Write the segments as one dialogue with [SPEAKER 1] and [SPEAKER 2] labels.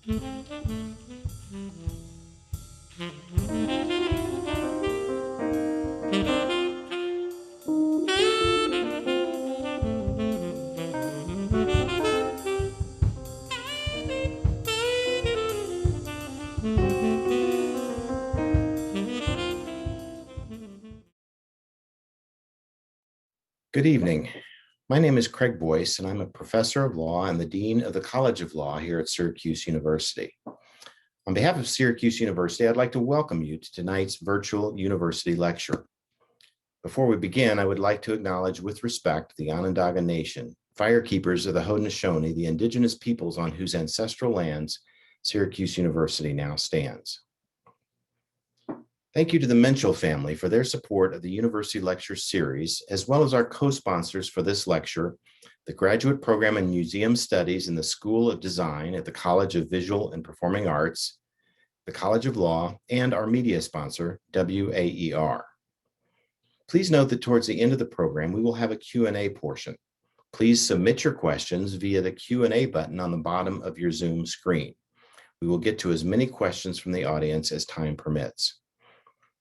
[SPEAKER 1] Good evening. My name is Craig Boyce, and I'm a professor of law and the dean of the College of Law here at Syracuse University. On behalf of Syracuse University, I'd like to welcome you to tonight's virtual university lecture. Before we begin, I would like to acknowledge with respect the Onondaga Nation, firekeepers of the Haudenosaunee, the indigenous peoples on whose ancestral lands Syracuse University now stands. Thank you to the Menschel family for their support of the University Lecture Series, as well as our co-sponsors for this lecture, the Graduate Program in Museum Studies in the School of Design at the College of Visual and Performing Arts, the College of Law, and our media sponsor, WAER. Please note that towards the end of the program, we will have a Q&A portion. Please submit your questions via the Q&A button on the bottom of your Zoom screen. We will get to as many questions from the audience as time permits.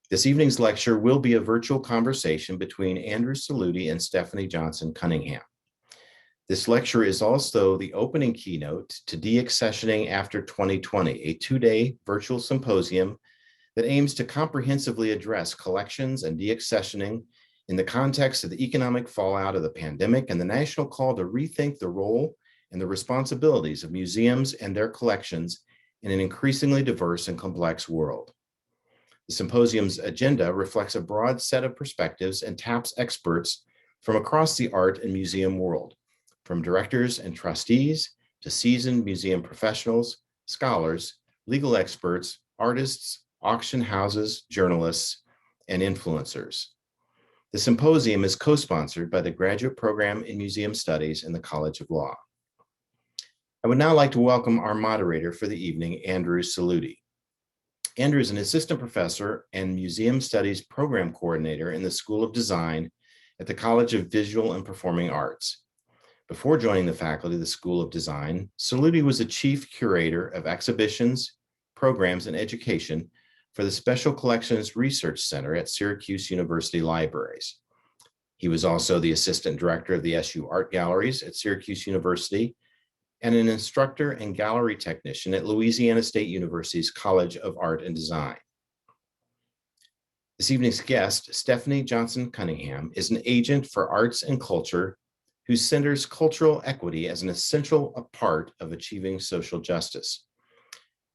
[SPEAKER 1] This evening's lecture will be a virtual conversation between Andrew Saluti and Stephanie Johnson-Cunningham. This lecture is also the opening keynote to Deaccessioning After 2020, a two-day virtual symposium that aims to comprehensively address collections and deaccessioning in the context of the economic fallout of the pandemic and the national call to rethink the role and the responsibilities of museums and their collections in an increasingly diverse and complex world. The symposium's agenda reflects a broad set of perspectives and taps experts from across the art and museum world, from directors and trustees to seasoned museum professionals, scholars, legal experts, artists, auction houses, journalists, and influencers. The symposium is co-sponsored by the Graduate Program in Museum Studies and the College of Law. I would now like to welcome our moderator for the evening, Andrew Saluti. Andrew is an assistant professor and museum studies program coordinator in the School of Design at the College of Visual and Performing Arts. Before joining the faculty of the School of Design, Saluti was a chief curator of exhibitions, programs, and education for the Special Collections Research Center at Syracuse University Libraries. He was also the assistant director of the SU Art Galleries at Syracuse University and an instructor and gallery technician at Louisiana State University's College of Art and Design. This evening's guest, Stephanie Johnson-Cunningham, is an agent for arts and culture who centers cultural equity as an essential part of achieving social justice.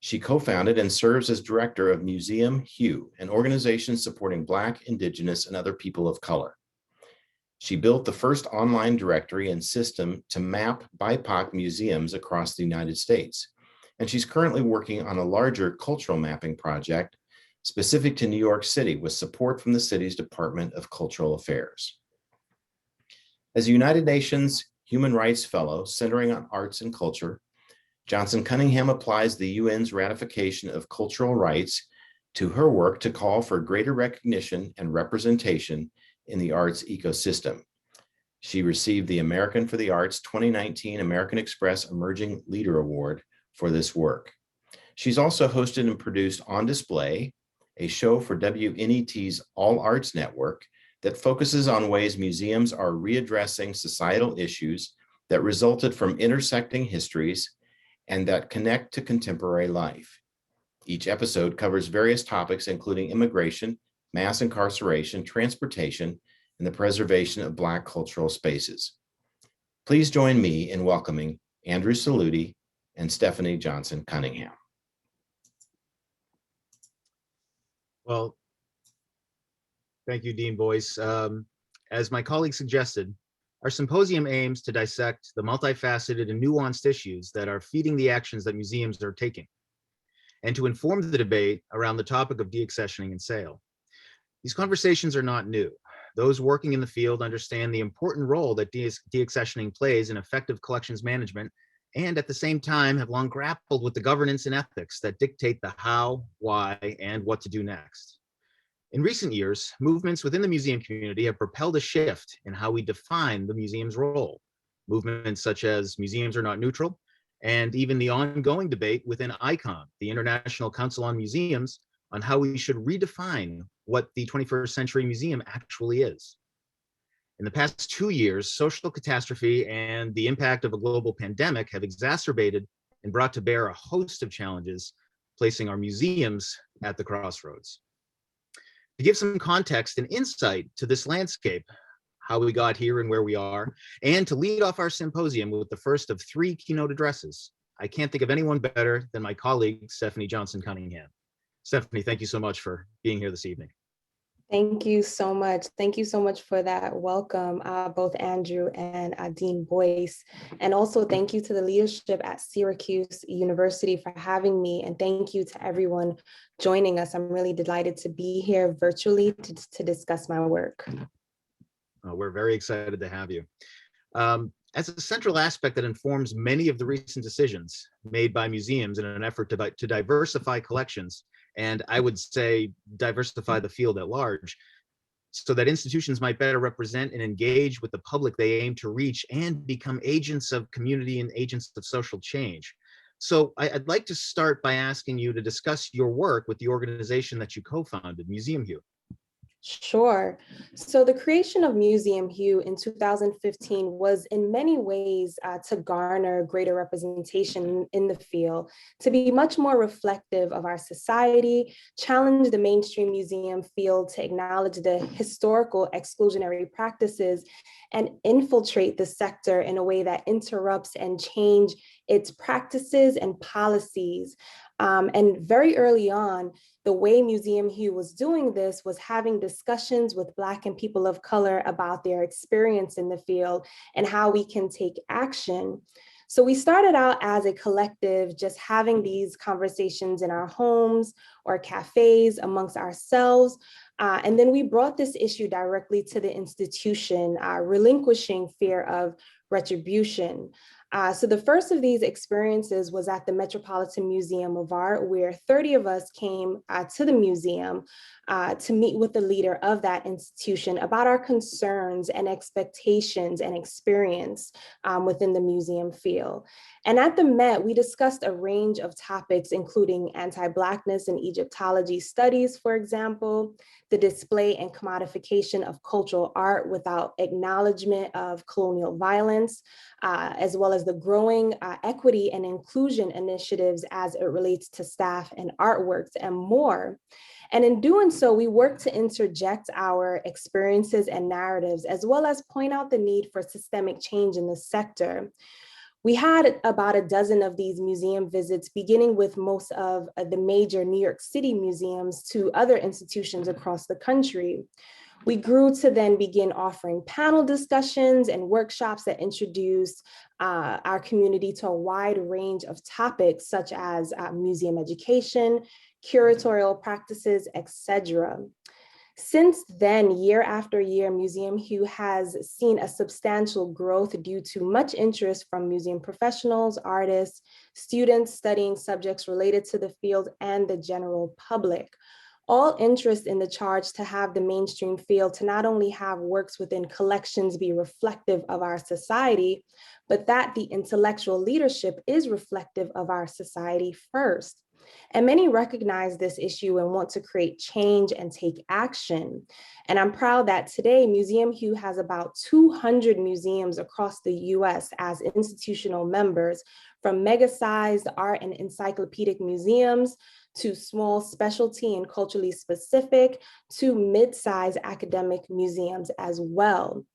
[SPEAKER 1] She co-founded and serves as director of Museum Hue, an organization supporting Black, Indigenous, and other people of color. She built the first online directory and system to map BIPOC museums across the United States. And she's currently working on a larger cultural mapping project specific to New York City with support from the city's Department of Cultural Affairs. As a United Nations Human Rights Fellow centering on arts and culture, Johnson-Cunningham applies the UN's ratification of cultural rights to her work to call for greater recognition and representation in the arts ecosystem. She received the American for the Arts 2019 American Express Emerging Leader Award for this work. She's also hosted and produced On Display, a show for WNET's All Arts Network that focuses on ways museums are readdressing societal issues that resulted from intersecting histories and that connect to contemporary life. Each episode covers various topics, including immigration, mass incarceration, transportation, and the preservation of Black cultural spaces. Please join me in welcoming Andrew Saluti and Stephanie Johnson-Cunningham.
[SPEAKER 2] Well, thank you, Dean Boyce. As my colleague suggested, our symposium aims to dissect the multifaceted and nuanced issues that are feeding the actions that museums are taking, and to inform the debate around the topic of deaccessioning and sale. These conversations are not new. Those working in the field understand the important role that deaccessioning plays in effective collections management, and at the same time have long grappled with the governance and ethics that dictate the how, why, and what to do next. In recent years, movements within the museum community have propelled a shift in how we define the museum's role. Movements such as museums are not neutral and even the ongoing debate within ICOM, the International Council on Museums, on how we should redefine what the 21st century museum actually is. In the past 2 years, social catastrophe and the impact of a global pandemic have exacerbated and brought to bear a host of challenges, placing our museums at the crossroads. To give some context and insight to this landscape, how we got here and where we are, and to lead off our symposium with the first of 3 keynote addresses, I can't think of anyone better than my colleague, Stephanie Johnson-Cunningham. Stephanie, thank you so much for being here this evening.
[SPEAKER 3] Thank you so much. Thank you so much for that welcome, both Andrew and Dean Boyce. And also thank you to the leadership at Syracuse University for having me. And thank you to everyone joining us. I'm really delighted to be here virtually to discuss my work.
[SPEAKER 2] We're very excited to have you. As a central aspect that informs many of the recent decisions made by museums in an effort to diversify collections, and I would say diversify the field at large, so that institutions might better represent and engage with the public they aim to reach and become agents of community and agents of social change. So I'd like to start by asking you to discuss your work with the organization that you co-founded, Museum Hue.
[SPEAKER 3] Sure. So the creation of Museum Hue in 2015 was in many ways to garner greater representation in the field, to be much more reflective of our society, challenge the mainstream museum field to acknowledge the historical exclusionary practices, and infiltrate the sector in a way that interrupts and change its practices and policies. And very early on, the way Museum Hue was doing this was having discussions with Black and people of color about their experience in the field and how we can take action. So we started out as a collective, just having these conversations in our homes or cafes amongst ourselves. And then we brought this issue directly to the institution, relinquishing fear of retribution. So the first of these experiences was at the Metropolitan Museum of Art, where 30 of us came to the museum to meet with the leader of that institution about our concerns and expectations and experience within the museum field. And at the Met, we discussed a range of topics, including anti-Blackness and Egyptology studies, for example, the display and commodification of cultural art without acknowledgement of colonial violence, as well as the growing equity and inclusion initiatives as it relates to staff and artworks and more. And in doing so, we work to interject our experiences and narratives, as well as point out the need for systemic change in the sector. We had about a dozen of these museum visits, beginning with most of the major New York City museums to other institutions across the country. We grew to then begin offering panel discussions and workshops that introduced our community to a wide range of topics, such as museum education, curatorial practices, etc. Since then, year after year, Museum Hue has seen a substantial growth due to much interest from museum professionals, artists, students studying subjects related to the field, and the general public. All interest in the charge to have the mainstream field to not only have works within collections be reflective of our society, but that the intellectual leadership is reflective of our society first. And many recognize this issue and want to create change and take action. And I'm proud that today Museum Hue has about 200 museums across the US as institutional members, from mega-sized art and encyclopedic museums to small specialty and culturally specific to mid-sized academic museums as well.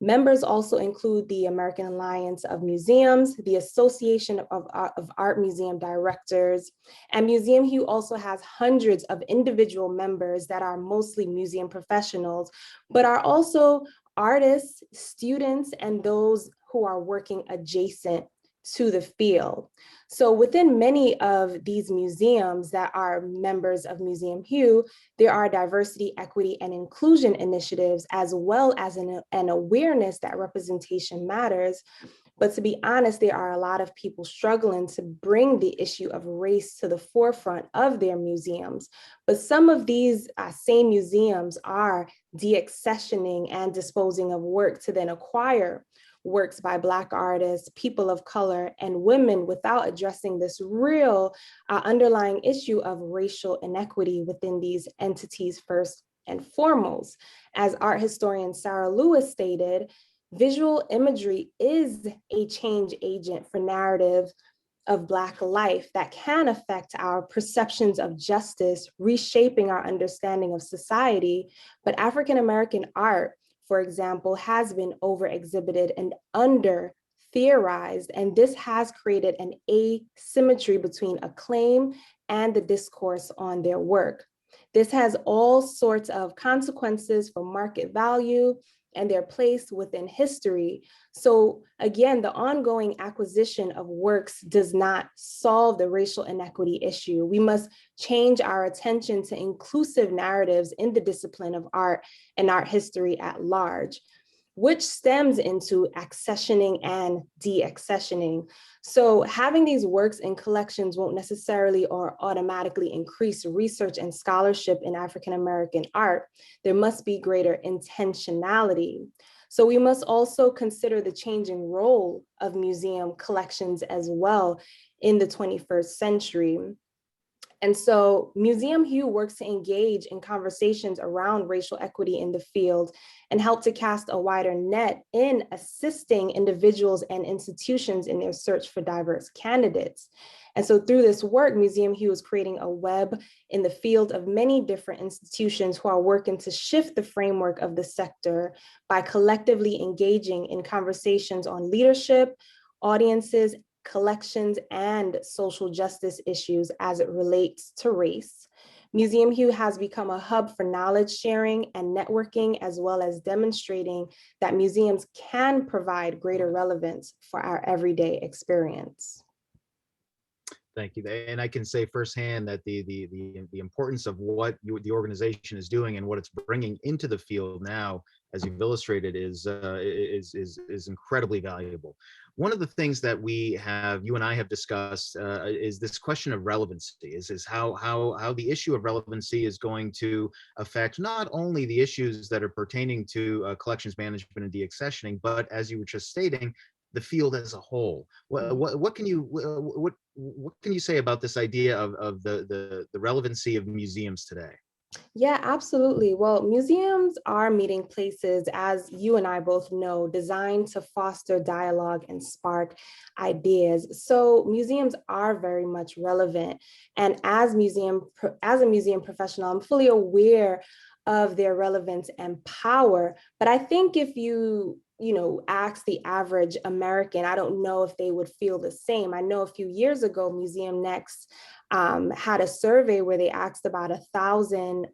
[SPEAKER 3] Members also include the American Alliance of Museums, the Association of Art Museum Directors, and Museum Hue also has hundreds of individual members that are mostly museum professionals, but are also artists, students, and those who are working adjacent to the field. So within many of these museums that are members of Museum Hue, there are diversity, equity, and inclusion initiatives, as well as an awareness that representation matters. But to be honest, there are a lot of people struggling to bring the issue of race to the forefront of their museums. But some of these same museums are deaccessioning and disposing of work to then acquire works by Black artists, people of color, and women without addressing this real underlying issue of racial inequity within these entities first and foremost. As art historian Sarah Lewis stated, visual imagery is a change agent for narrative of Black life that can affect our perceptions of justice, reshaping our understanding of society. But African-American art, for example, has been over-exhibited and under-theorized, and this has created an asymmetry between acclaim and the discourse on their work. This has all sorts of consequences for market value and their place within history. So again, the ongoing acquisition of works does not solve the racial inequity issue. We must change our attention to inclusive narratives in the discipline of art and art history at large, which stems into accessioning and deaccessioning. So having these works in collections won't necessarily or automatically increase research and scholarship in African-American art. There must be greater intentionality. So we must also consider the changing role of museum collections as well in the 21st century. And so Museum Hue works to engage in conversations around racial equity in the field and help to cast a wider net in assisting individuals and institutions in their search for diverse candidates. And so through this work, Museum Hue is creating a web in the field of many different institutions who are working to shift the framework of the sector by collectively engaging in conversations on leadership, audiences, collections, and social justice issues as it relates to race. Museum Hue has become a hub for knowledge sharing and networking, as well as demonstrating that museums can provide greater relevance for our everyday experience.
[SPEAKER 2] Thank you. And I can say firsthand that the importance of what the organization is doing and what it's bringing into the field now, as you've illustrated, is incredibly valuable. One of the things that you and I have discussed is this question of relevancy. Is how the issue of relevancy is going to affect not only the issues that are pertaining to collections management and deaccessioning, but as you were just stating, the field as a whole. What can you say about this idea of the relevancy of museums today?
[SPEAKER 3] Yeah, absolutely. Well, museums are meeting places, as you and I both know, designed to foster dialogue and spark ideas. So museums are very much relevant. And as a museum professional, I'm fully aware of their relevance and power. But I think if you ask the average American, I don't know if they would feel the same. I know a few years ago, Museum Next had a survey where they asked about 1,000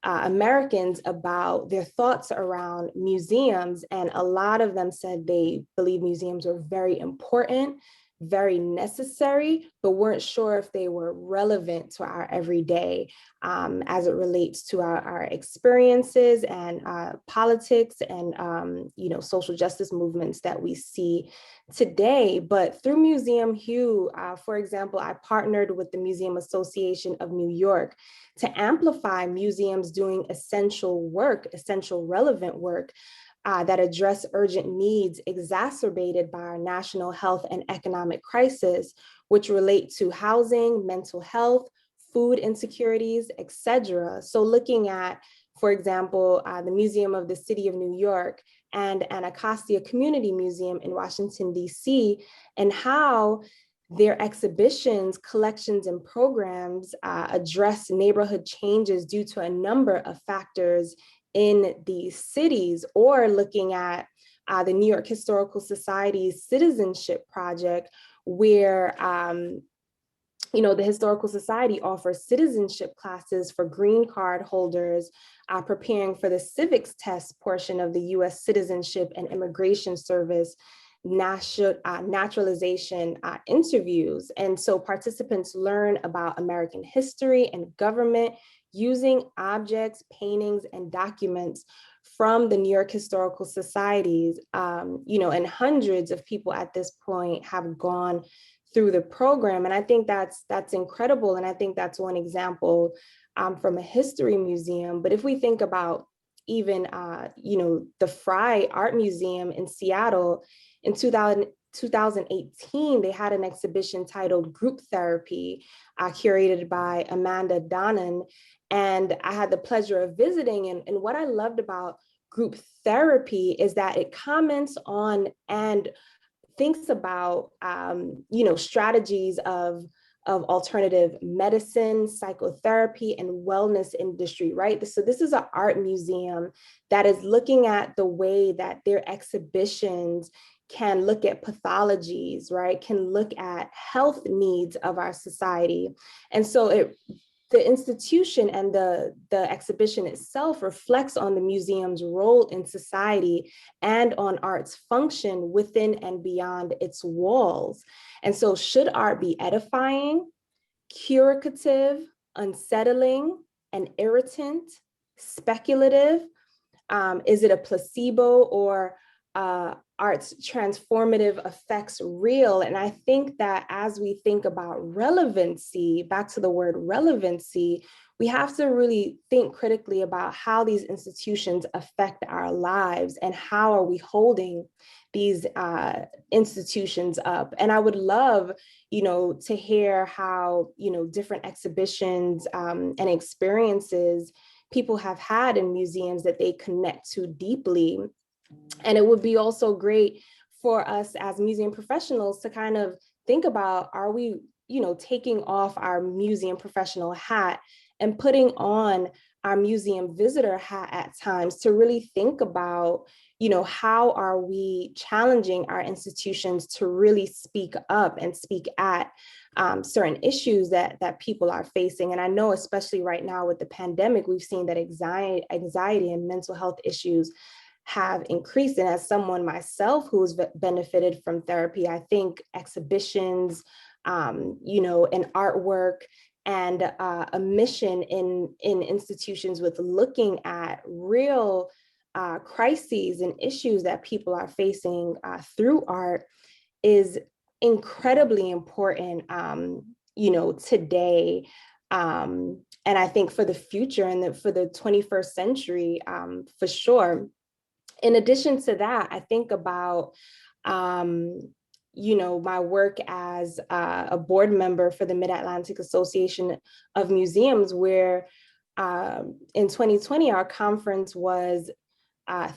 [SPEAKER 3] Americans about their thoughts around museums. And a lot of them said they believe museums were very important, very necessary, but weren't sure if they were relevant to our everyday as it relates to our experiences and politics and social justice movements that we see today. But through Museum Hue, for example, I partnered with the Museum Association of New York to amplify museums doing essential relevant work that address urgent needs exacerbated by our national health and economic crisis, which relate to housing, mental health, food insecurities, etc. So looking at, for example, the Museum of the City of New York and Anacostia Community Museum in Washington, D.C., and how their exhibitions, collections, and programs address neighborhood changes due to a number of factors in these cities, or looking at the New York Historical Society's citizenship project, where the Historical Society offers citizenship classes for green card holders preparing for the civics test portion of the U.S. Citizenship and Immigration Service naturalization interviews. And so participants learn about American history and government using objects, paintings, and documents from the New York Historical Societies, and hundreds of people at this point have gone through the program. And I think that's incredible. And I think that's one example from a history museum. But if we think about even, the Fry Art Museum in Seattle in 2018, they had an exhibition titled Group Therapy, curated by Amanda Donnan. And I had the pleasure of visiting. And what I loved about group therapy is that it comments on and thinks about, strategies of alternative medicine, psychotherapy, and wellness industry, right? So this is an art museum that is looking at the way that their exhibitions can look at pathologies, right? Can look at health needs of our society. And so the institution and the exhibition itself reflects on the museum's role in society and on art's function within and beyond its walls. And so should art be edifying, curative, unsettling, and irritant, speculative? Is it a placebo, or art's transformative effects real? And I think that as we think about relevancy, back to the word relevancy, we have to really think critically about how these institutions affect our lives and how are we holding these institutions up. And I would love, to hear how, different exhibitions and experiences people have had in museums that they connect to deeply. And it would be also great for us as museum professionals to kind of think about, are we, taking off our museum professional hat and putting on our museum visitor hat at times to really think about, how are we challenging our institutions to really speak up and speak at certain issues that people are facing. And I know, especially right now with the pandemic, we've seen that anxiety and mental health issues have increased. And as someone myself who's benefited from therapy, I think exhibitions, and artwork and a mission in institutions with looking at real crises and issues that people are facing through art is incredibly important, today. And I think for the future and for the 21st century, for sure. In addition to that, I think about, my work as a board member for the Mid-Atlantic Association of Museums, where in 2020, our conference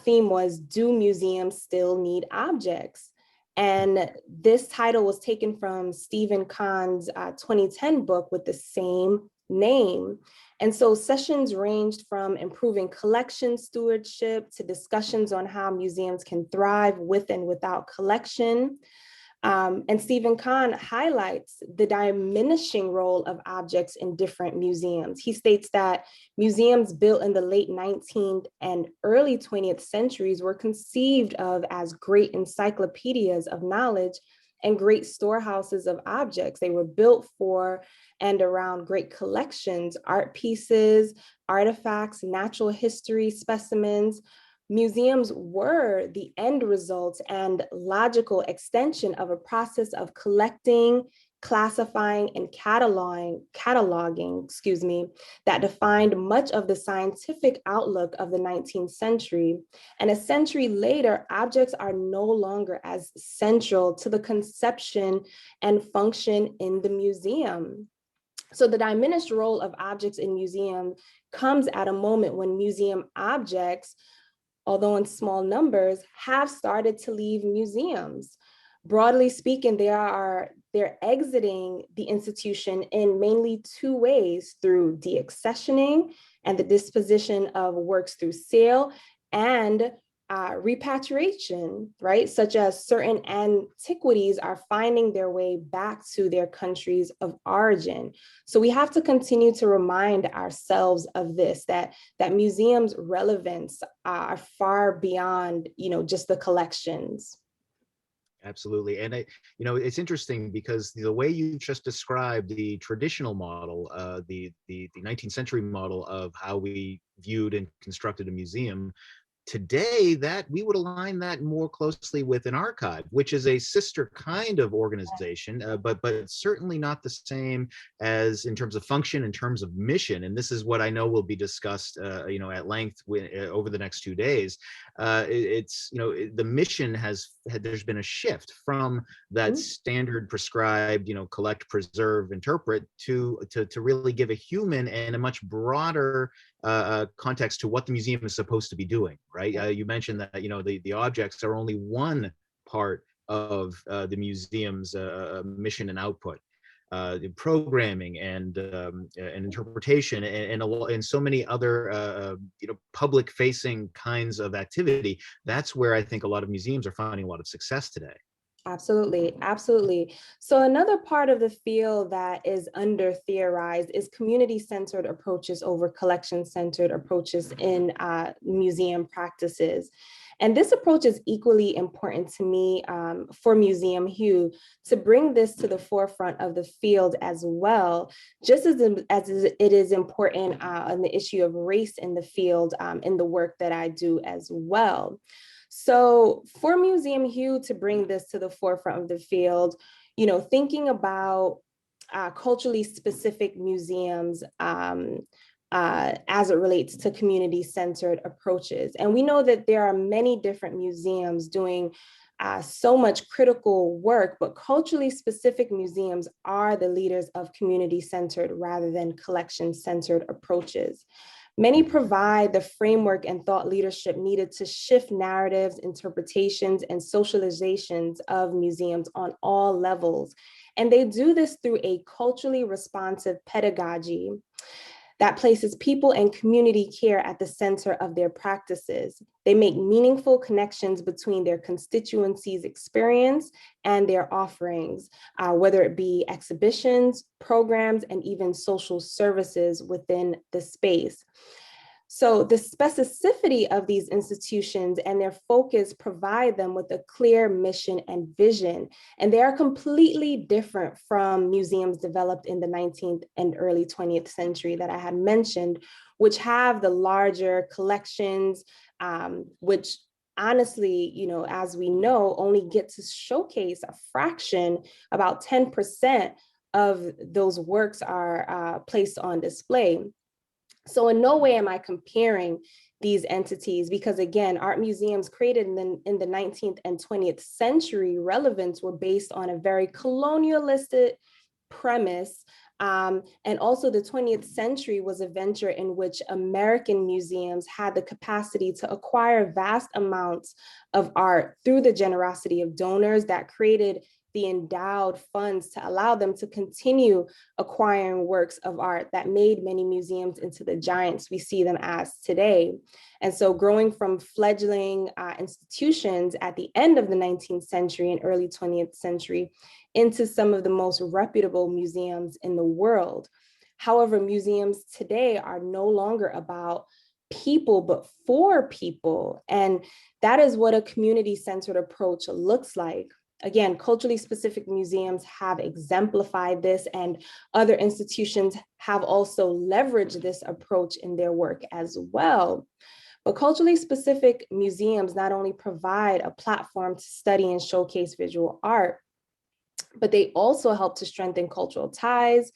[SPEAKER 3] theme was, do museums still need objects? And this title was taken from Stephen Kahn's 2010 book with the same name. And so sessions ranged from improving collection stewardship to discussions on how museums can thrive with and without collection. And Stephen Kahn highlights the diminishing role of objects in different museums. He states that museums built in the late 19th and early 20th centuries were conceived of as great encyclopedias of knowledge and great storehouses of objects. They were built for and around great collections, art pieces, artifacts, natural history specimens. Museums were the end result and logical extension of a process of collecting, classifying, and cataloging, that defined much of the scientific outlook of the 19th century. And a century later, objects are no longer as central to the conception and function in the museum. So the diminished role of objects in museums comes at a moment when museum objects, although in small numbers, have started to leave museums. Broadly speaking, they're exiting the institution in mainly two ways: through deaccessioning and the disposition of works through sale, and repatriation, right? Such as certain antiquities are finding their way back to their countries of origin. So we have to continue to remind ourselves of this, that museums' relevance are far beyond, just the collections.
[SPEAKER 2] Absolutely. And it's interesting because the way you just described the traditional model, the 19th century model of how we viewed and constructed a museum, today, that we would align that more closely with an archive, which is a sister kind of organization, but certainly not the same as in terms of function, in terms of mission. And this is what I know will be discussed, at length over the next 2 days. It's the mission there's been a shift from that standard prescribed, collect, preserve, interpret to really give a human and a much broader context to what the museum is supposed to be doing, right? You mentioned that, the objects are only one part of the museum's mission and output. The programming and interpretation and so many other public facing kinds of activity. That's where I think a lot of museums are finding a lot of success today.
[SPEAKER 3] Absolutely, absolutely. So another part of the field that is under theorized is community-centered approaches over collection-centered approaches in museum practices. And this approach is equally important to me for Museum Hugh to bring this to the forefront of the field as well, just as it is important on the issue of race in the field in the work that I do as well. So for Museum Hugh to bring this to the forefront of the field, thinking about culturally specific museums as it relates to community-centered approaches. And we know that there are many different museums doing so much critical work, but culturally specific museums are the leaders of community-centered rather than collection-centered approaches. Many provide the framework and thought leadership needed to shift narratives, interpretations, and socializations of museums on all levels. And they do this through a culturally responsive pedagogy that places people and community care at the center of their practices. They make meaningful connections between their constituencies' experience and their offerings, whether it be exhibitions, programs, and even social services within the space. So the specificity of these institutions and their focus provide them with a clear mission and vision. And they are completely different from museums developed in the 19th and early 20th century that I had mentioned, which have the larger collections, which honestly, as we know, only get to showcase a fraction, about 10% of those works are placed on display. So in no way am I comparing these entities because, again, art museums created in the 19th and 20th century relevance were based on a very colonialistic premise. And also the 20th century was a venture in which American museums had the capacity to acquire vast amounts of art through the generosity of donors that created the endowed funds to allow them to continue acquiring works of art that made many museums into the giants we see them as today. And so growing from fledgling institutions at the end of the 19th century and early 20th century into some of the most reputable museums in the world. However, museums today are no longer about people, but for people. And that is what a community-centered approach looks like. Again, culturally specific museums have exemplified this, and other institutions have also leveraged this approach in their work as well. But culturally specific museums not only provide a platform to study and showcase visual art, but they also help to strengthen cultural ties,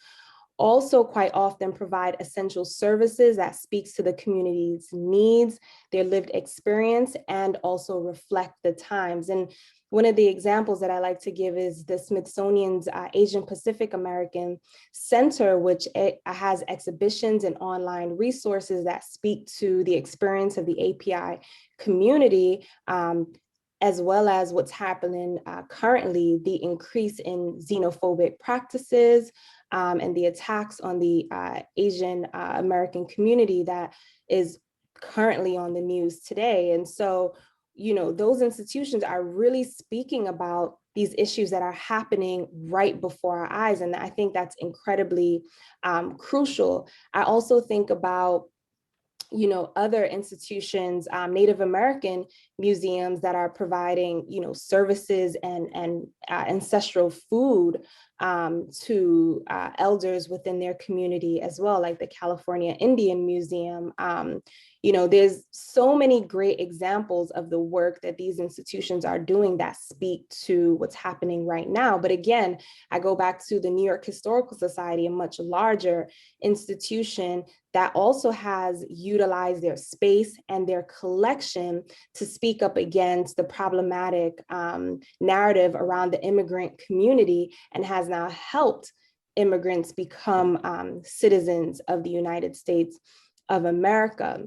[SPEAKER 3] also quite often provide essential services that speaks to the community's needs, their lived experience, and also reflect the times. And one of the examples that I like to give is the Smithsonian's Asian Pacific American Center, which has exhibitions and online resources that speak to the experience of the API community, as well as what's happening currently, the increase in xenophobic practices and the attacks on the Asian American community that is currently on the news today. And so, those institutions are really speaking about these issues that are happening right before our eyes. And I think that's incredibly crucial. I also think about other institutions, Native American museums that are providing, services and ancestral food to elders within their community as well, like the California Indian Museum. There's so many great examples of the work that these institutions are doing that speak to what's happening right now. But again, I go back to the New York Historical Society, a much larger institution that also has utilized their space and their collection to speak up against the problematic narrative around the immigrant community, and has now helped immigrants become citizens of the United States of America.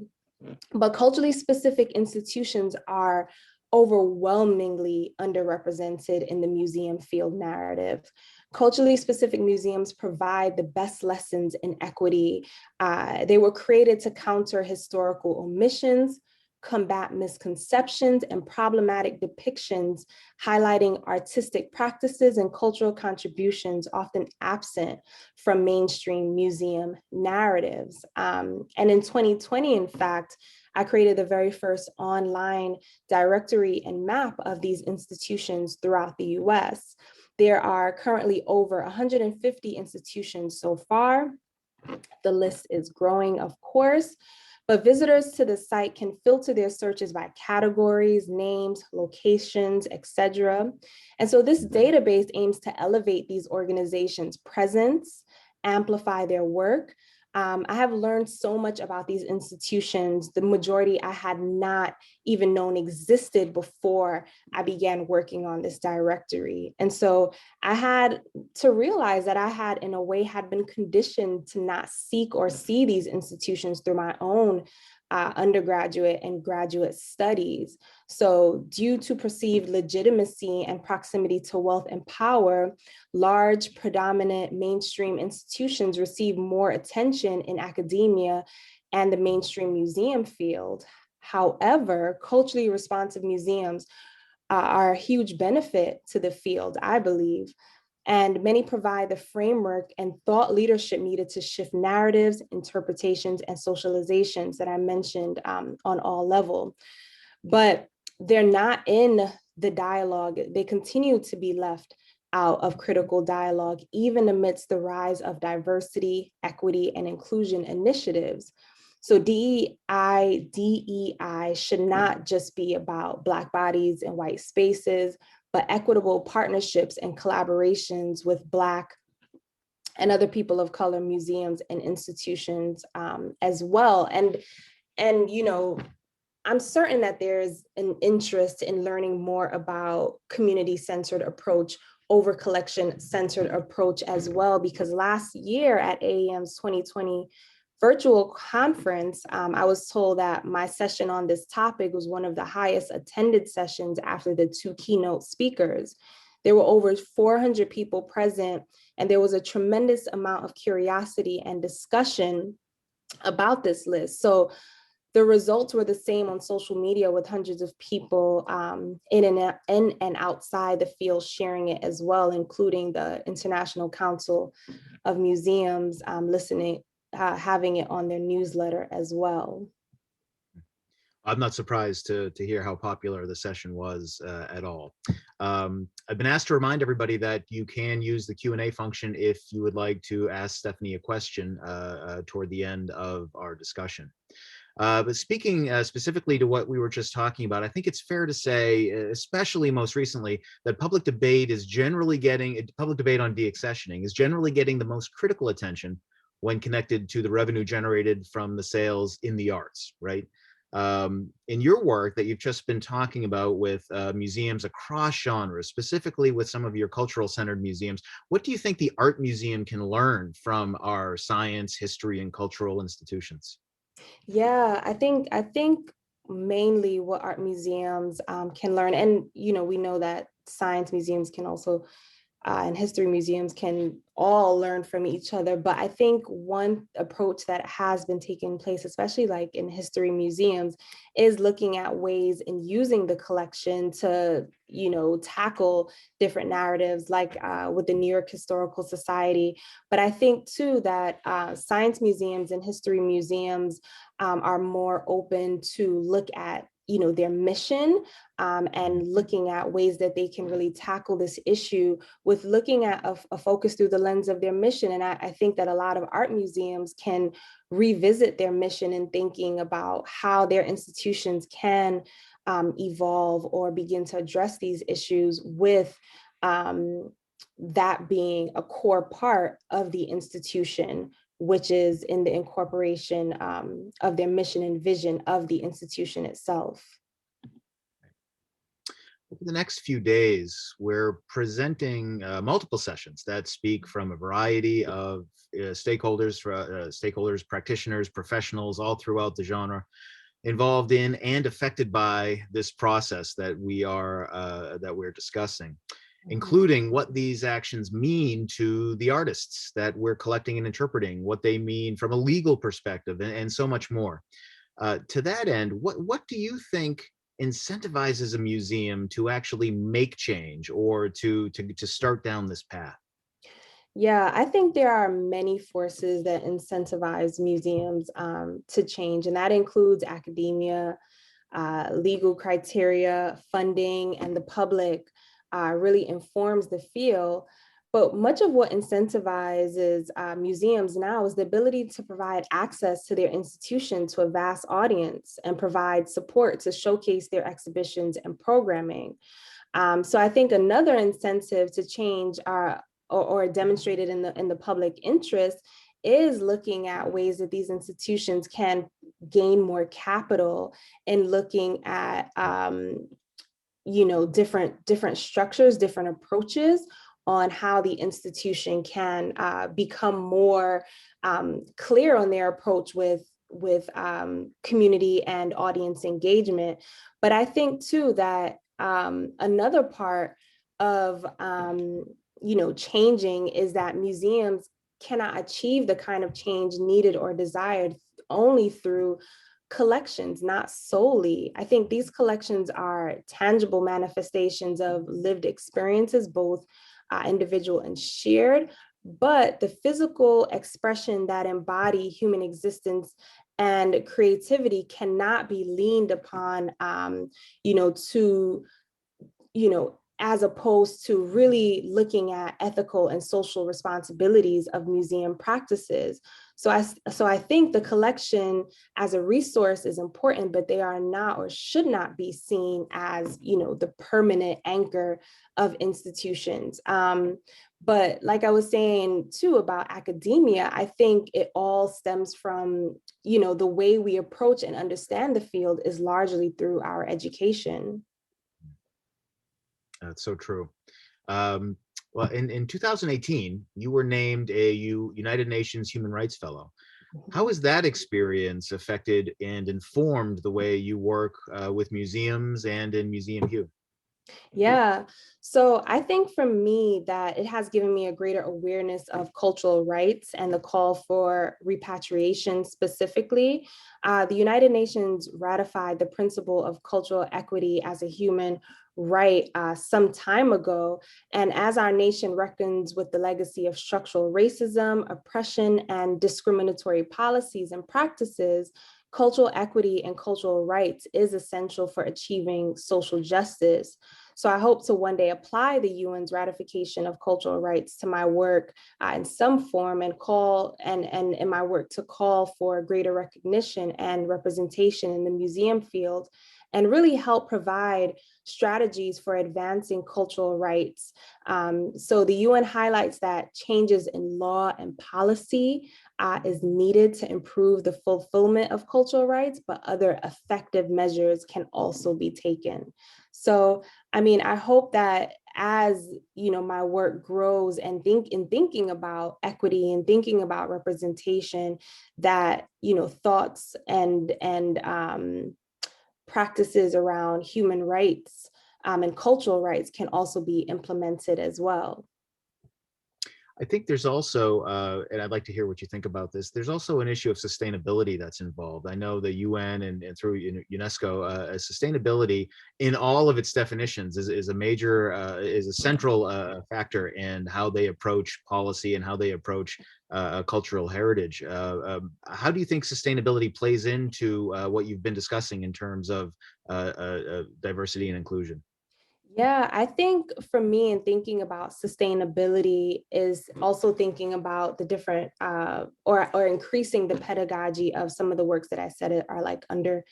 [SPEAKER 3] But culturally specific institutions are overwhelmingly underrepresented in the museum field narrative. Culturally specific museums provide the best lessons in equity. They were created to counter historical omissions, combat misconceptions, and problematic depictions, highlighting artistic practices and cultural contributions often absent from mainstream museum narratives. And in 2020, in fact, I created the very first online directory and map of these institutions throughout the US. There are currently over 150 institutions so far. The list is growing, of course, but visitors to the site can filter their searches by categories, names, locations, etc. And so this database aims to elevate these organizations' presence, amplify their work. I have learned so much about these institutions, the majority I had not even known existed before I began working on this directory. And so I had to realize that I had, in a way, had been conditioned to not seek or see these institutions through my own undergraduate and graduate studies. So due to perceived legitimacy and proximity to wealth and power, large, predominant mainstream institutions receive more attention in academia and the mainstream museum field. However, culturally responsive museums are a huge benefit to the field, I believe. And many provide the framework and thought leadership needed to shift narratives, interpretations, and socializations that I mentioned on all levels. But they're not in the dialogue. They continue to be left out of critical dialogue, even amidst the rise of diversity, equity, and inclusion initiatives. So DEI should not just be about Black bodies and white spaces, but equitable partnerships and collaborations with Black and other people of color museums and institutions as well. And I'm certain that there's an interest in learning more about community-centered approach over collection-centered approach as well, because last year at AAM's 2020 virtual conference, I was told that my session on this topic was one of the highest attended sessions after the two keynote speakers. There were over 400 people present, and there was a tremendous amount of curiosity and discussion about this list. So the results were the same on social media, with hundreds of people in and outside the field sharing it as well, including the International Council of Museums having it on their newsletter as well.
[SPEAKER 2] I'm not surprised to hear how popular the session was at all. I've been asked to remind everybody that you can use the Q&A function if you would like to ask Stephanie a question toward the end of our discussion. But speaking specifically to what we were just talking about, I think it's fair to say, especially most recently, that public debate on deaccessioning is generally getting the most critical attention when connected to the revenue generated from the sales in the arts, right? In your work that you've just been talking about with museums across genres, specifically with some of your cultural centered museums, what do you think the art museum can learn from our science, history, and cultural institutions?
[SPEAKER 3] Yeah, I think mainly what art museums can learn, and we know that science museums can also and history museums can all learn from each other. But I think one approach that has been taking place, especially like in history museums, is looking at ways in using the collection to, tackle different narratives, like with the New York Historical Society. But I think too that science museums and history museums are more open to look at their mission, and looking at ways that they can really tackle this issue with looking at a focus through the lens of their mission. And I think that a lot of art museums can revisit their mission in thinking about how their institutions can evolve or begin to address these issues with that being a core part of the institution, which is in the incorporation of their mission and vision of the institution itself.
[SPEAKER 2] Over the next few days, we're presenting multiple sessions that speak from a variety of stakeholders, practitioners, professionals, all throughout the genre, involved in and affected by this process that we're discussing, including what these actions mean to the artists that we're collecting and interpreting, what they mean from a legal perspective, and so much more. To that end, what do you think incentivizes a museum to actually make change or to start down this path?
[SPEAKER 3] Yeah, I think there are many forces that incentivize museums to change, and that includes academia, legal criteria, funding, and the public really informs the field. But much of what incentivizes museums now is the ability to provide access to their institution to a vast audience and provide support to showcase their exhibitions and programming. So I think another incentive to change or demonstrated in the public interest is looking at ways that these institutions can gain more capital and looking at different structures, different approaches on how the institution can become more clear on their approach with community and audience engagement. But I think too that another part of changing is that museums cannot achieve the kind of change needed or desired only through collections, not solely. I think these collections are tangible manifestations of lived experiences, both individual and shared, but the physical expression that embody human existence and creativity cannot be leaned upon, as opposed to really looking at ethical and social responsibilities of museum practices. So I think the collection as a resource is important, but they are not or should not be seen as, the permanent anchor of institutions. But like I was saying too about academia, I think it all stems from, the way we approach and understand the field is largely through our education.
[SPEAKER 2] That's so true. Well, in 2018, you were named a United Nations Human Rights Fellow. How has that experience affected and informed the way you work with museums and in Museum Hue?
[SPEAKER 3] Yeah, so I think for me that it has given me a greater awareness of cultural rights and the call for repatriation specifically. The United Nations ratified the principle of cultural equity as a human right some time ago. And as our nation reckons with the legacy of structural racism, oppression, and discriminatory policies and practices, cultural equity and cultural rights is essential for achieving social justice. So I hope to one day apply the UN's ratification of cultural rights to my work in some form and in my work to call for greater recognition and representation in the museum field and really help provide strategies for advancing cultural rights. So the UN highlights that changes in law and policy is needed to improve the fulfillment of cultural rights, but other effective measures can also be taken. So, I hope that as my work grows and thinking about equity and thinking about representation, that thoughts and practices around human rights and cultural rights can also be implemented as well.
[SPEAKER 2] I think there's also, and I'd like to hear what you think about this, there's also an issue of sustainability that's involved. I know the UN and through UNESCO, sustainability in all of its definitions is a major, is a central factor in how they approach policy and how they approach cultural heritage. How do you think sustainability plays into what you've been discussing in terms of diversity and inclusion?
[SPEAKER 3] Yeah, I think for me, in thinking about sustainability is also thinking about the different or increasing the pedagogy of some of the works that I said are like under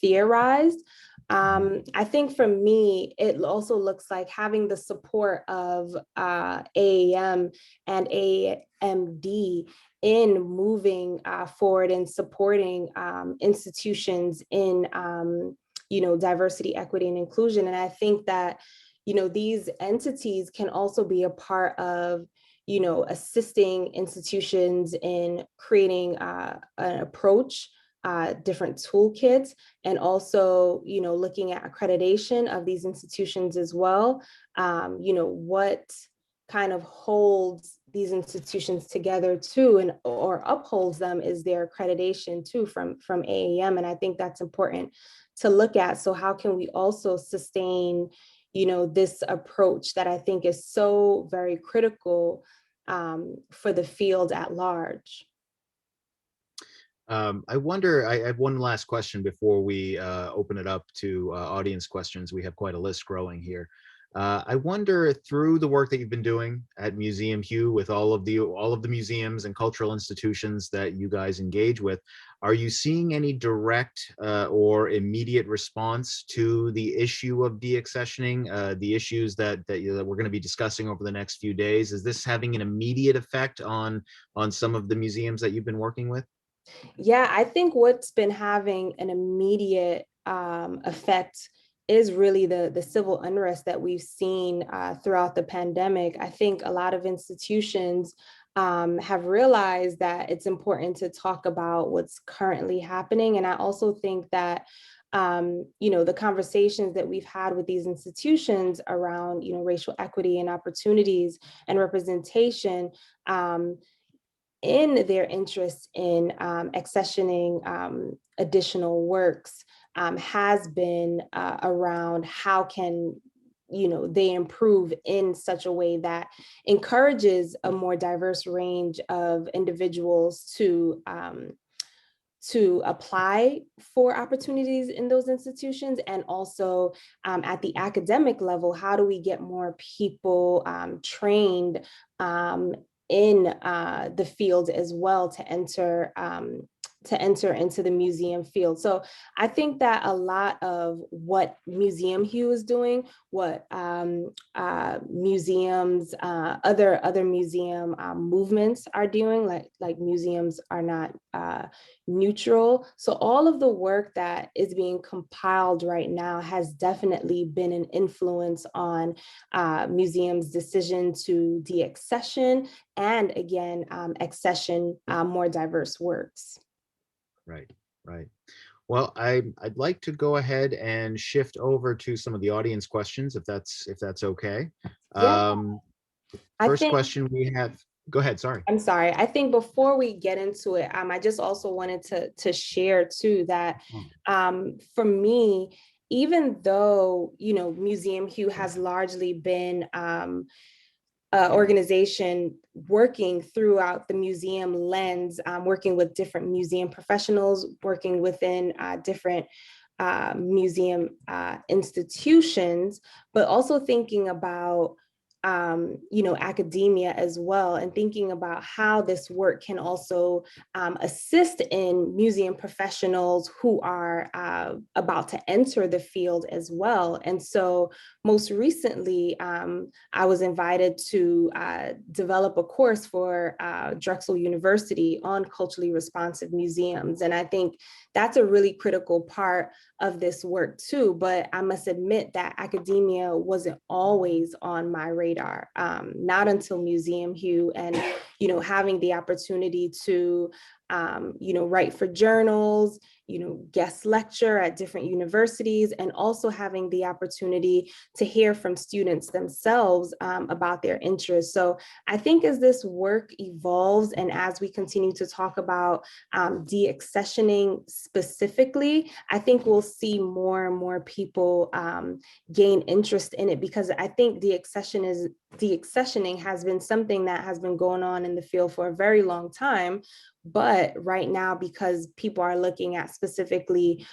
[SPEAKER 3] theorized. I think for me, it also looks like having the support of AAM and AMD in moving forward and supporting institutions in diversity, equity, and inclusion. And I think that, these entities can also be a part of, assisting institutions in creating an approach, different toolkits, and also, looking at accreditation of these institutions as well. What kind of holds these institutions together too, and or upholds them is their accreditation too from AAM. And I think that's important to look at. So how can we also sustain, this approach that I think is so very critical for the field at large?
[SPEAKER 2] I wonder, I have one last question before we open it up to audience questions. We have quite a list growing here. I wonder, through the work that you've been doing at Museum Hugh with all of the museums and cultural institutions that you guys engage with, are you seeing any direct or immediate response to the issue of deaccessioning, the issues that we're going to be discussing over the next few days? Is this having an immediate effect on some of the museums that you've been working with?
[SPEAKER 3] Yeah, I think what's been having an immediate effect is really the civil unrest that we've seen throughout the pandemic. I think a lot of institutions have realized that it's important to talk about what's currently happening. And I also think that the conversations that we've had with these institutions around, racial equity and opportunities and representation, in their interest in accessioning additional works, has been around how can they improve in such a way that encourages a more diverse range of individuals to apply for opportunities in those institutions. And also at the academic level, how do we get more people trained in the field as well to enter into the museum field. So I think that a lot of what Museum Hugh is doing, what museums, other museum movements are doing, like museums are not neutral. So all of the work that is being compiled right now has definitely been an influence on museums' decision to deaccession and again, accession more diverse works.
[SPEAKER 2] Right, right. Well, I'd like to go ahead and shift over to some of the audience questions, if that's okay.
[SPEAKER 3] Yeah, I
[SPEAKER 2] First
[SPEAKER 3] think,
[SPEAKER 2] question we have. Go ahead. Sorry.
[SPEAKER 3] I'm sorry. I think before we get into it, I just also wanted to share too that for me, even though Museum Hugh has largely been organization working throughout the museum lens, working with different museum professionals, working within different museum institutions, but also thinking about academia as well, and thinking about how this work can also assist in museum professionals who are about to enter the field as well. And so most recently, I was invited to develop a course for Drexel University on culturally responsive museums. And I think that's a really critical part of this work too. But I must admit that academia wasn't always on my radar, not until Museum Hugh, and having the opportunity to write for journals, guest lecture at different universities, and also having the opportunity to hear from students themselves about their interests. So I think as this work evolves and as we continue to talk about deaccessioning specifically, I think we'll see more and more people gain interest in it, because I think deaccessioning has been something that has been going on in the field for a very long time. But right now, because people are looking at specifically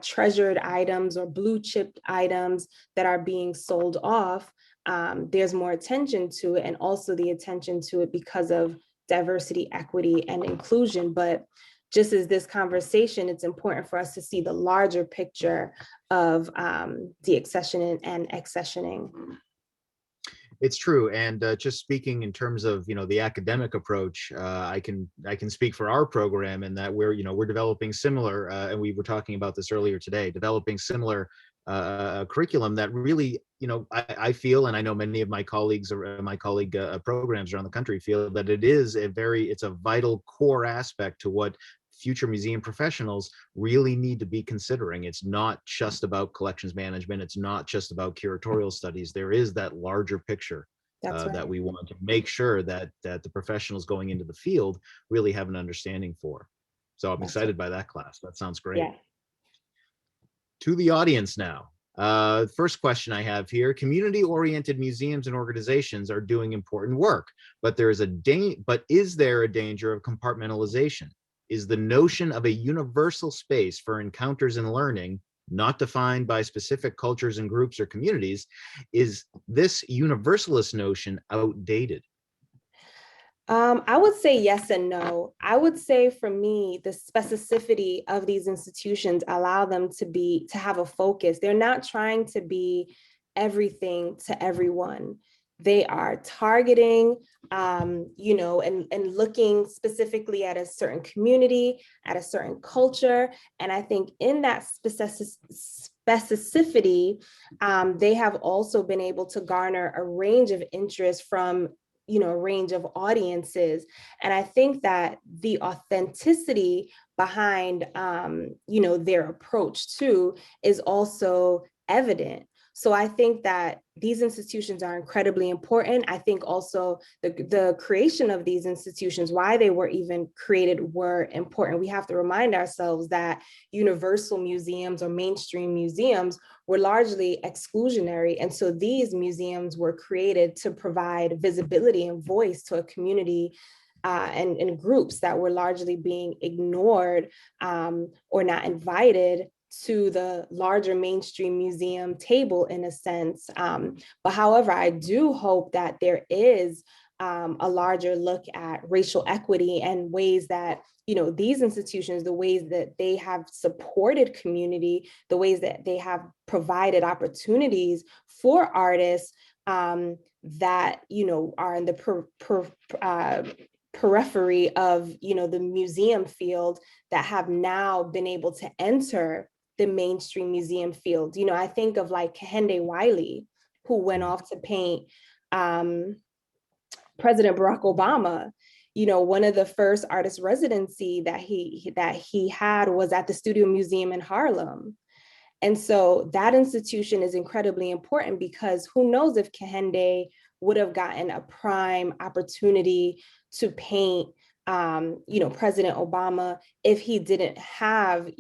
[SPEAKER 3] treasured items or blue chip items that are being sold off, there's more attention to it, and also the attention to it because of diversity, equity, and inclusion. But just as this conversation, it's important for us to see the larger picture of deaccessioning and accessioning.
[SPEAKER 2] It's true, and just speaking in terms of the academic approach, I can speak for our program in that we're developing similar, and we were talking about this earlier today, developing similar curriculum that really I feel, and I know many of my colleagues or my colleague programs around the country feel that it's a vital core aspect to what future museum professionals really need to be considering. It's not just about collections management. It's not just about curatorial studies. There is that larger picture
[SPEAKER 3] That's right.
[SPEAKER 2] that we want to make sure that the professionals going into the field really have an understanding for. So I'm excited by that class. That sounds great.
[SPEAKER 3] Yeah.
[SPEAKER 2] To the audience now. First question I have here: community-oriented museums and organizations are doing important work, but is there a danger of compartmentalization? Is the notion of a universal space for encounters and learning, not defined by specific cultures and groups or communities, is this universalist notion outdated?
[SPEAKER 3] I would say yes and no. I would say for me, the specificity of these institutions allow them to have a focus. They're not trying to be everything to everyone. They are targeting, and looking specifically at a certain community, at a certain culture. And I think in that specificity, they have also been able to garner a range of interest from a range of audiences. And I think that the authenticity behind their approach too is also evident. So I think that these institutions are incredibly important. I think also the creation of these institutions, why they were even created, were important. We have to remind ourselves that universal museums or mainstream museums were largely exclusionary. And so these museums were created to provide visibility and voice to a community and groups that were largely being ignored or not invited to the larger mainstream museum table in a sense. But however, I do hope that there is a larger look at racial equity and ways that these institutions, the ways that they have supported community, the ways that they have provided opportunities for artists that are in the periphery of the museum field, that have now been able to enter the mainstream museum field. I think of like Kehinde Wiley, who went off to paint President Barack Obama. One of the first artist residency that he had was at the Studio Museum in Harlem. And so that institution is incredibly important, because who knows if Kehinde would have gotten a prime opportunity to paint President Obama if he didn't have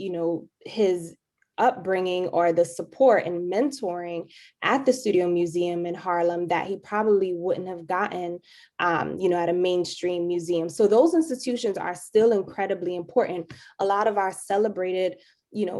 [SPEAKER 3] his upbringing or the support and mentoring at the Studio Museum in Harlem that he probably wouldn't have gotten at a mainstream museum. So those institutions are still incredibly important. A lot of our celebrated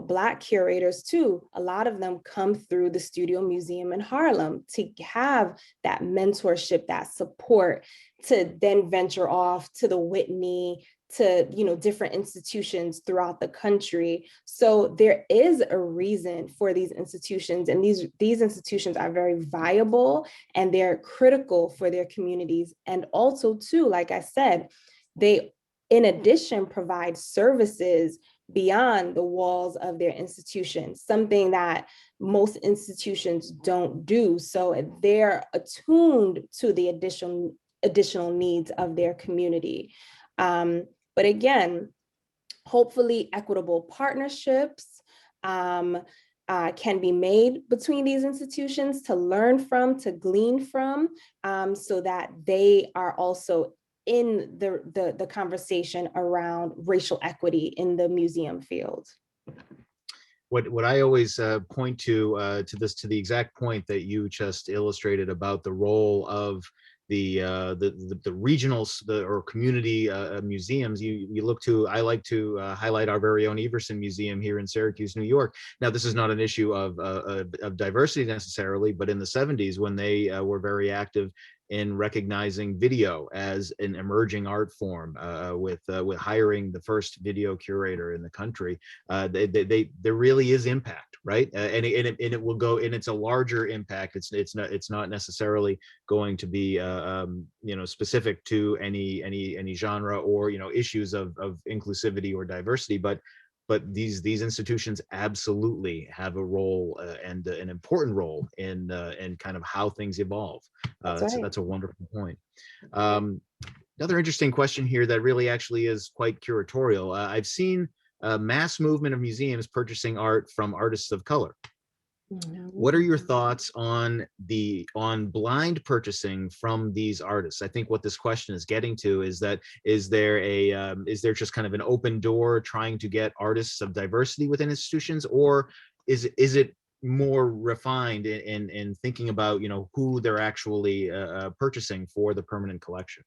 [SPEAKER 3] Black curators too, a lot of them come through the Studio Museum in Harlem to have that mentorship, that support, to then venture off to the Whitney, to different institutions throughout the country. So there is a reason for these institutions, and these institutions are very viable and they're critical for their communities. And also too, like I said, they in addition provide services beyond the walls of their institutions, something that most institutions don't do. So they're attuned to the additional needs of their community. But again, hopefully equitable partnerships can be made between these institutions to learn from, to glean from, so that they are also in the conversation around racial equity in the museum field.
[SPEAKER 2] What I always point to the exact point that you just illustrated about the role of the regional or community museums. I like to highlight our very own Everson Museum here in Syracuse, New York. Now, this is not an issue of diversity necessarily, but in the 70s, when they were very active in recognizing video as an emerging art form, with hiring the first video curator in the country, there really is impact, right? And it will go, and it's a larger impact. It's not necessarily going to be specific to any genre or issues of inclusivity or diversity, but these institutions absolutely have a role, and an important role in kind of how things evolve. That's a wonderful point. Another interesting question here that really actually is quite curatorial. I've seen a mass movement of museums purchasing art from artists of color. What are your thoughts on blind purchasing from these artists? I think what this question is getting to is that is there just kind of an open door trying to get artists of diversity within institutions, or is it more refined in thinking about who they're actually purchasing for the permanent collection?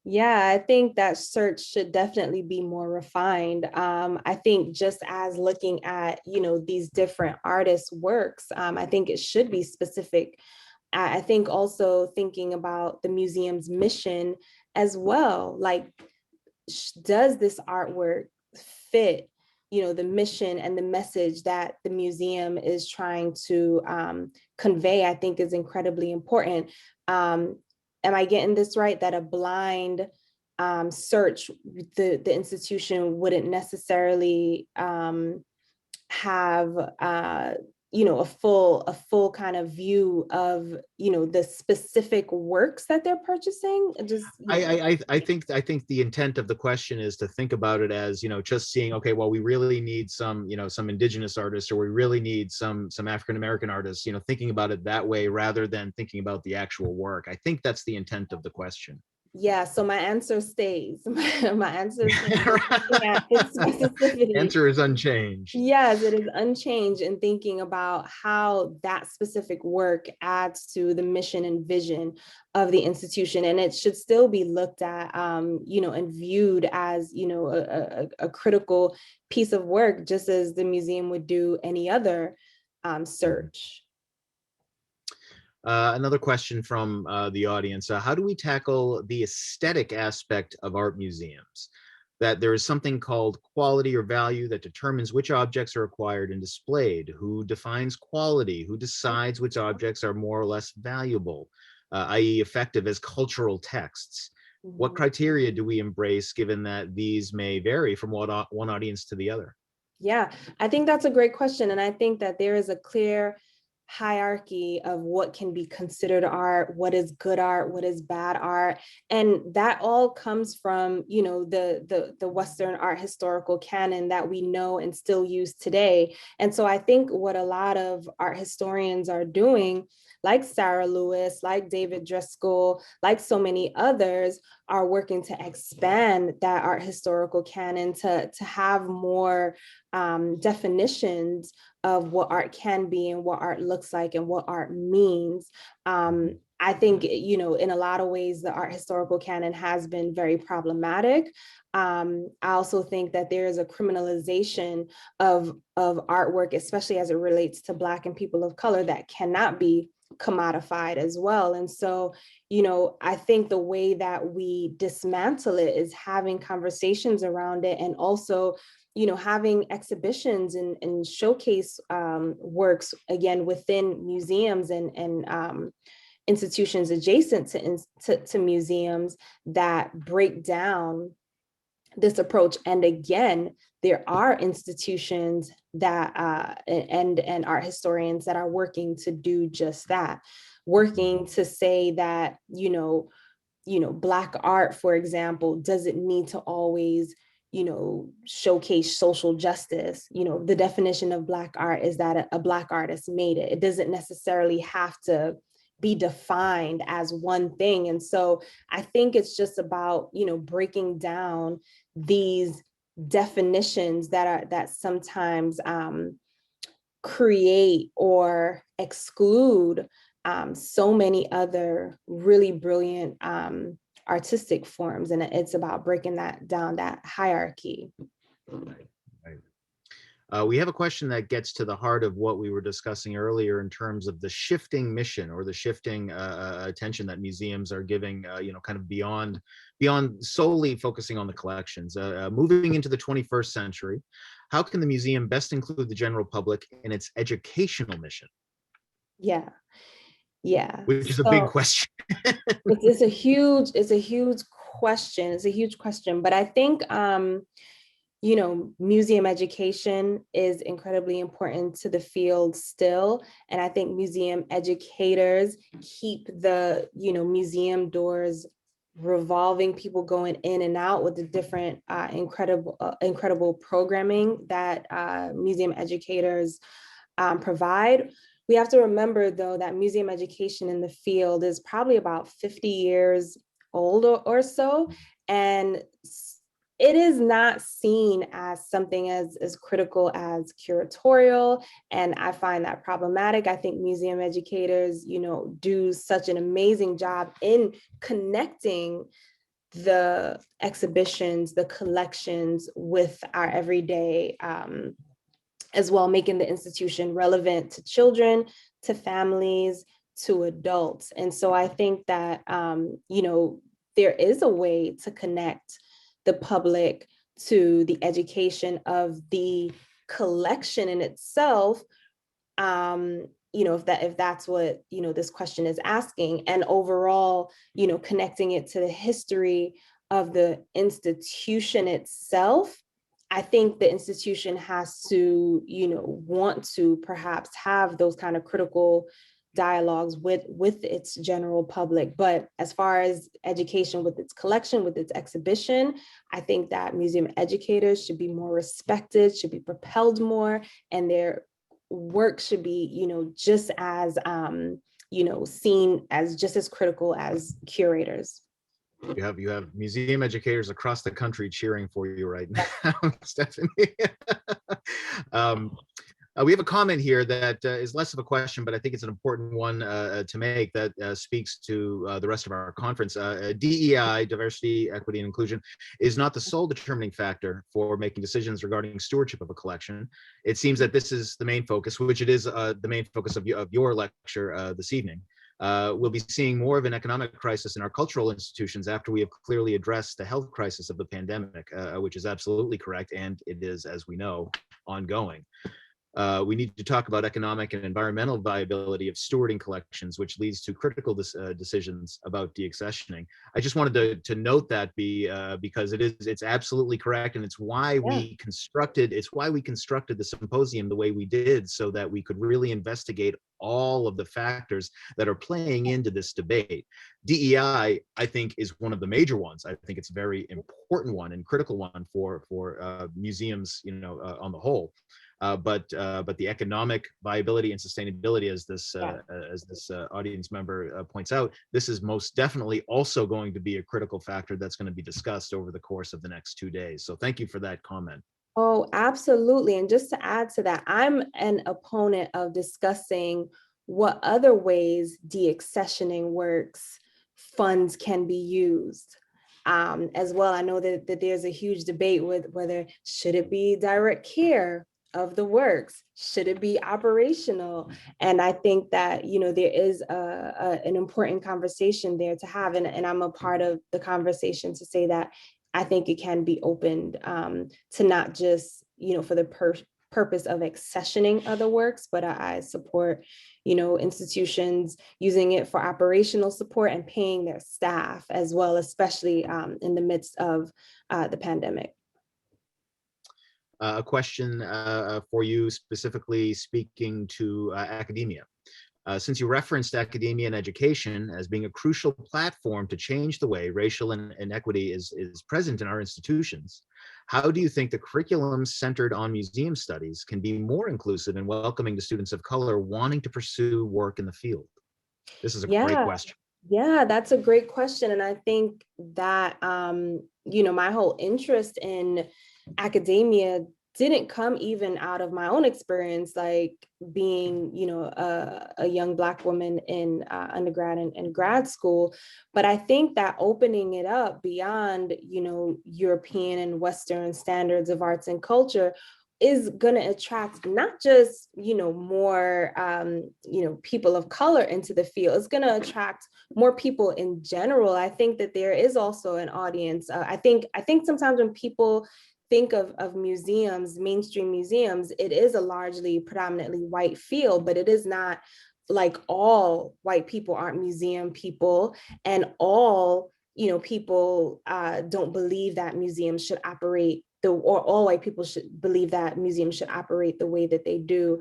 [SPEAKER 3] Yeah, I think that search should definitely be more refined. I think just as looking at, these different artists' works, I think it should be specific. I think also thinking about the museum's mission as well, like, does this artwork fit, the mission and the message that the museum is trying to convey? I think is incredibly important. Am I getting this right, that a blind search, the institution wouldn't necessarily have a full kind of view of the specific works that they're purchasing?
[SPEAKER 2] I think the intent of the question is to think about it as just seeing, okay, well, we really need some indigenous artists, or we really need some African-American artists, thinking about it that way rather than thinking about the actual work. I think that's the intent of the question.
[SPEAKER 3] Yeah, so my answer stays. My answer stays. Yeah, its specificity.
[SPEAKER 2] Answer is unchanged.
[SPEAKER 3] Yes, it is unchanged in thinking about how that specific work adds to the mission and vision of the institution. And it should still be looked at, and viewed as, a critical piece of work, just as the museum would do any other search.
[SPEAKER 2] Another question from the audience. How do we tackle the aesthetic aspect of art museums? That there is something called quality or value that determines which objects are acquired and displayed. Who defines quality? Who decides which objects are more or less valuable, i.e. effective as cultural texts? What criteria do we embrace, given that these may vary from one audience to the other?
[SPEAKER 3] Yeah, I think that's a great question. And I think that there is a clear hierarchy of what can be considered art, what is good art, what is bad art. And that all comes from, the Western art historical canon that we know and still use today. And so I think what a lot of art historians are doing, like Sarah Lewis, like David Driscoll, like so many others, are working to expand that art historical canon to have more definitions of what art can be and what art looks like and what art means. I think, in a lot of ways, the art historical canon has been very problematic. I also think that there is a criminalization of artwork, especially as it relates to Black and people of color, that cannot be commodified as well. And so, I think the way that we dismantle it is having conversations around it, and also having exhibitions and showcase works, again, within museums and institutions adjacent to museums that break down this approach. And again, there are institutions that and art historians that are working to do just that, working to say that, Black art, for example, doesn't need to always showcase social justice. The definition of Black art is that a Black artist made it. It doesn't necessarily have to be defined as one thing. And so I think it's just about, breaking down these definitions that sometimes create or exclude so many other really brilliant artistic forms. And it's about breaking that down, that hierarchy.
[SPEAKER 2] Right. We have a question that gets to the heart of what we were discussing earlier in terms of the shifting mission or the shifting attention that museums are giving, kind of beyond solely focusing on the collections. Moving into the 21st century, how can the museum best include the general public in its educational mission?
[SPEAKER 3] Yeah.
[SPEAKER 2] Which is a big question.
[SPEAKER 3] It's a huge question. It's a huge question. But I think museum education is incredibly important to the field still. And I think museum educators keep the, museum doors revolving, people going in and out with the different incredible programming that museum educators provide. We have to remember, though, that museum education in the field is probably about 50 years old or so. And it is not seen as something as critical as curatorial. And I find that problematic. I think museum educators, do such an amazing job in connecting the exhibitions, the collections with our everyday as well, making the institution relevant to children, to families, to adults. And so I think that, there is a way to connect the public to the education of the collection in itself, if that's what, this question is asking, and overall, connecting it to the history of the institution itself. I think the institution has to, want to perhaps have those kind of critical dialogues with its general public. But as far as education with its collection, with its exhibition, I think that museum educators should be more respected, should be propelled more, and their work should be, just as, seen as just as critical as curators.
[SPEAKER 2] You have museum educators across the country cheering for you right now, Stephanie. We have a comment here that is less of a question, but I think it's an important one to make that speaks to the rest of our conference. DEI, diversity, equity, and inclusion, is not the sole determining factor for making decisions regarding stewardship of a collection. It seems that this is the main focus, which it is the main focus of your lecture this evening. We'll be seeing more of an economic crisis in our cultural institutions after we have clearly addressed the health crisis of the pandemic, which is absolutely correct, and it is, as we know, ongoing. We need to talk about economic and environmental viability of stewarding collections, which leads to critical decisions about deaccessioning. I just wanted to note that because it's absolutely correct, and it's why we constructed the symposium the way we did, so that we could really investigate all of the factors that are playing into this debate. DEI, I think, is one of the major ones. I think it's a very important one and critical one for museums, on the whole. But the economic viability and sustainability, as this audience member points out, this is most definitely also going to be a critical factor that's going to be discussed over the course of the next 2 days. So thank you for that comment.
[SPEAKER 3] Oh, absolutely. And just to add to that, I'm an opponent of discussing what other ways deaccessioning works, funds can be used. As well, I know that there's a huge debate with whether should it be direct care of the works, should it be operational? And I think that, there is an important conversation there to have. And I'm a part of the conversation to say that I think it can be opened to not just, for the purpose of accessioning other works, but I support, institutions using it for operational support and paying their staff as well, especially in the midst of the pandemic.
[SPEAKER 2] A question for you, specifically speaking to academia. Since you referenced academia and education as being a crucial platform to change the way racial inequity is present in our institutions, how do you think the curriculum centered on museum studies can be more inclusive and welcoming to students of color wanting to pursue work in the field? This is a great
[SPEAKER 3] Yeah.
[SPEAKER 2] question.
[SPEAKER 3] Yeah, that's a great question. And I think that, my whole interest in academia didn't come even out of my own experience, like being, a young Black woman in undergrad and grad school. But I think that opening it up beyond, European and Western standards of arts and culture is going to attract not just more people of color into the field. It's going to attract more people in general. I think that there is also an audience. I think sometimes when people think of museums, mainstream museums, it is a largely predominantly white field, but it is not like all white people aren't museum people, and all people don't believe that museums should operate or all white people should believe that museums should operate the way that they do.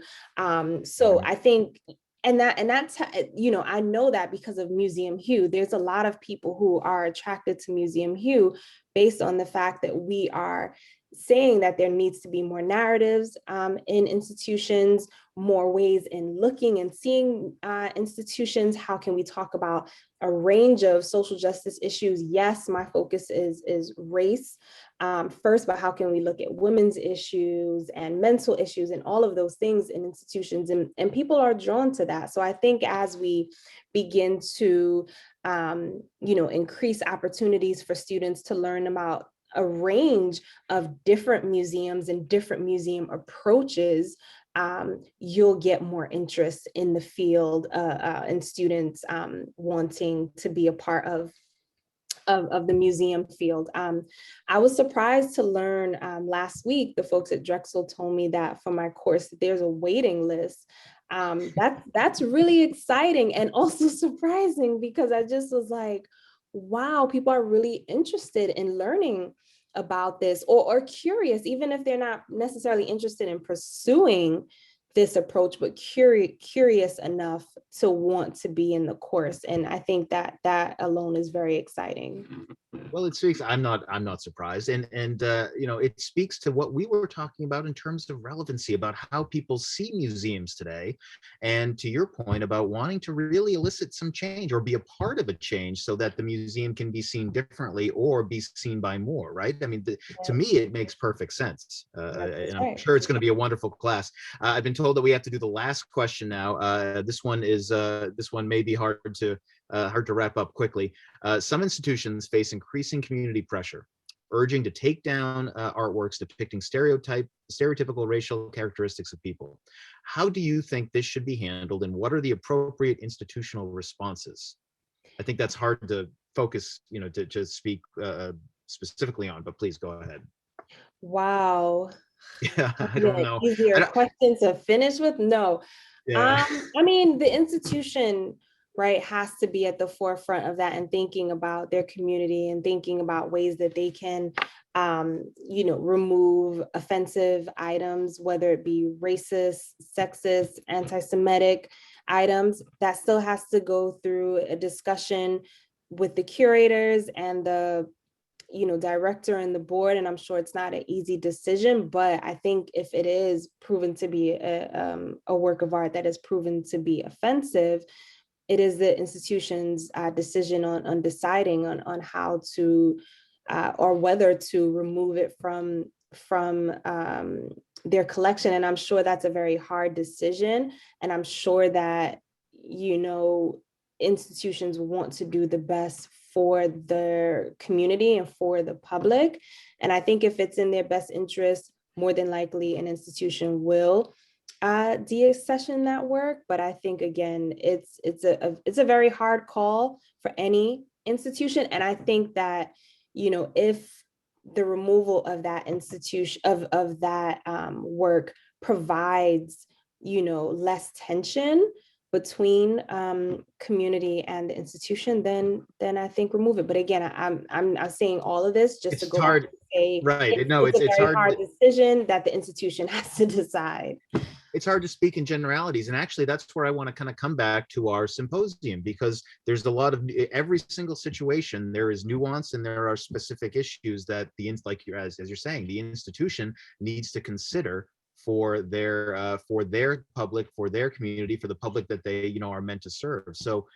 [SPEAKER 3] So I think, and that's, I know that because of Museum Hue, there's a lot of people who are attracted to Museum Hue based on the fact that we are saying that there needs to be more narratives in institutions, more ways in looking and seeing institutions. How can we talk about a range of social justice issues? Yes, my focus is race first, but how can we look at women's issues and mental issues and all of those things in institutions? And people are drawn to that. So I think as we begin to, increase opportunities for students to learn about a range of different museums and different museum approaches, you'll get more interest in the field and students wanting to be a part of the museum field. I was surprised to learn last week, the folks at Drexel told me that for my course, there's a waiting list. That's really exciting and also surprising, because I just was like, wow, people are really interested in learning about this, or curious, even if they're not necessarily interested in pursuing this approach, but curious enough to want to be in the course. And I think that alone is very exciting.
[SPEAKER 2] Well, it speaks. I'm not surprised, and it speaks to what we were talking about in terms of relevancy, about how people see museums today, and to your point about wanting to really elicit some change or be a part of a change, so that the museum can be seen differently or be seen by more. Right? I mean, to me, it makes perfect sense, and I'm
[SPEAKER 3] right.
[SPEAKER 2] sure it's going to be a wonderful class. I've been told that we have to do the last question now. This one may be hard to wrap up quickly. Some institutions face increasing community pressure, urging to take down artworks depicting stereotypical racial characteristics of people. How do you think this should be handled, and what are the appropriate institutional responses? I think that's hard to focus, to speak specifically on, but please go ahead.
[SPEAKER 3] Wow.
[SPEAKER 2] Yeah, I don't know.
[SPEAKER 3] Easier question to finish with? No.
[SPEAKER 2] Yeah.
[SPEAKER 3] I mean, the institution, right, has to be at the forefront of that and thinking about their community and thinking about ways that they can, remove offensive items, whether it be racist, sexist, anti-Semitic items. That still has to go through a discussion with the curators and the director and the board. And I'm sure it's not an easy decision, but I think if it is proven to be a work of art that is proven to be offensive, it is the institution's decision on deciding on how to or whether to remove it from their collection. And I'm sure that's a very hard decision. And I'm sure that, institutions want to do the best for their community and for the public. And I think if it's in their best interest, more than likely an institution will deaccession that work. But I think, again, it's a very hard call for any institution. And I think that, if the removal of that institution of that work provides, less tension between community and the institution, then I think remove it. But again, I'm saying all of this just to go back and say,
[SPEAKER 2] right?
[SPEAKER 3] it's a very hard decision that the institution has to decide.
[SPEAKER 2] it's hard to speak in generalities. And actually, that's where I want to kind of come back to our symposium, because there's a lot of every single situation, there is nuance and there are specific issues that like you're, as you're saying, the institution needs to consider for their public, for their community, for the public that they, you know, are meant to serve. So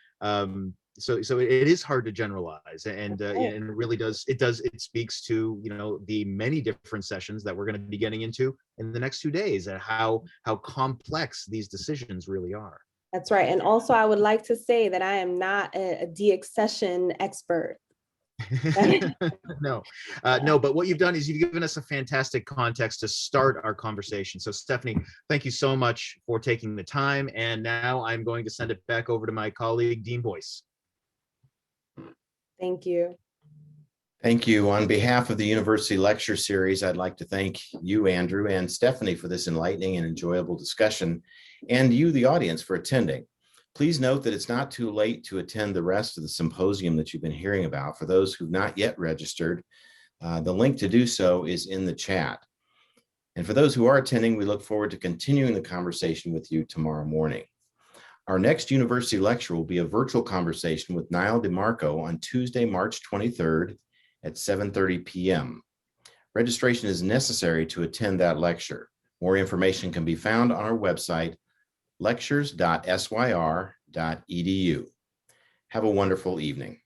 [SPEAKER 2] so it is hard to generalize, and it really does, it speaks to, you know, the many different sessions that we're going to be getting into in the next 2 days, and how complex these decisions really are.
[SPEAKER 3] That's right. And also, I would like to say that I am not a deaccession expert.
[SPEAKER 2] No, no, but what you've done is you've given us a fantastic context to start our conversation. So Stephanie, thank you so much for taking the time. And now I'm going to send it back over to my colleague, Dean Boyce.
[SPEAKER 3] Thank you.
[SPEAKER 1] Thank you. On behalf of the University Lecture Series, I'd like to thank you, Andrew, and Stephanie for this enlightening and enjoyable discussion, and you, the audience, for attending. Please note that it's not too late to attend the rest of the symposium that you've been hearing about. For those who've not yet registered, the link to do so is in the chat. And for those who are attending, we look forward to continuing the conversation with you tomorrow morning. Our next university lecture will be a virtual conversation with Niall DeMarco on Tuesday, March 23rd at 7:30 p.m. Registration is necessary to attend that lecture. More information can be found on our website, lectures.syr.edu. Have a wonderful evening.